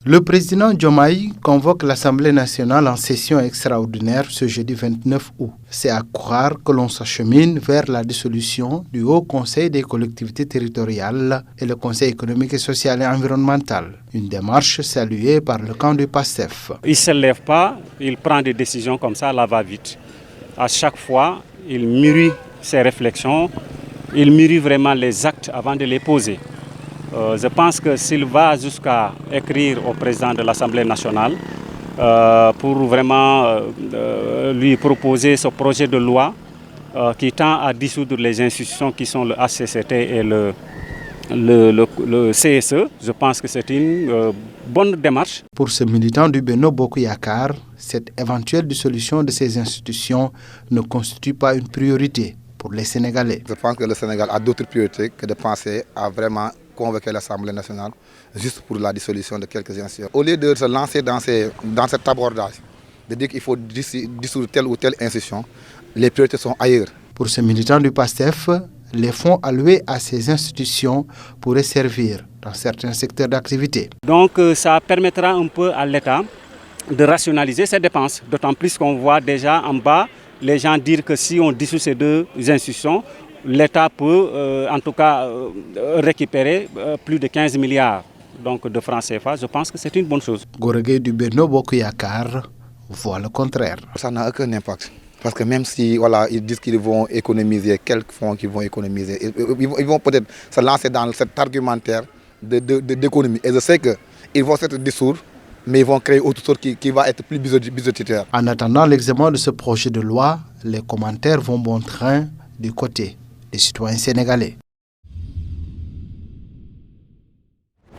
Le président Diomaye convoque l'Assemblée nationale en session extraordinaire ce jeudi 29 août. C'est à croire que l'on s'achemine vers la dissolution du Haut Conseil des collectivités territoriales et le Conseil économique et social et environnemental. Une démarche saluée par le camp du PASTEF. Il ne se lève pas, il prend des décisions comme ça, là va vite. À chaque fois, il mûrit ses réflexions, il mûrit vraiment les actes avant de les poser. Je pense que s'il va jusqu'à écrire au président de l'Assemblée nationale pour vraiment lui proposer ce projet de loi qui tend à dissoudre les institutions qui sont le HCCT et le CSE, je pense que c'est une bonne démarche. Pour ce militant du Benno Bokk Yakaar, cette éventuelle dissolution de ces institutions ne constitue pas une priorité pour les Sénégalais. Je pense que le Sénégal a d'autres priorités que de penser à vraiment convoquer l'Assemblée nationale juste pour la dissolution de quelques institutions. Au lieu de se lancer dans cet abordage, de dire qu'il faut dissoudre telle ou telle institution, les priorités sont ailleurs. Pour ce militant du PASTEF, les fonds alloués à ces institutions pourraient servir dans certains secteurs d'activité. Donc ça permettra un peu à l'État de rationaliser ses dépenses, d'autant plus qu'on voit déjà en bas les gens dire que si on dissout ces deux institutions, l'État peut en tout cas récupérer plus de 15 milliards de francs CFA. Je pense que c'est une bonne chose. Gora Gueye du Benno Bokk Yakaar voit le contraire. Ça n'a aucun impact. Parce que même si ils disent qu'ils vont économiser, quelques fonds qu'ils vont économiser, ils vont peut-être se lancer dans cet argumentaire d'économie. Et je sais qu'ils vont s'être dissoudre, mais ils vont créer autre chose qui va être plus budgétaire. En attendant l'examen de ce projet de loi, les commentaires vont bon train du côté des citoyens sénégalais.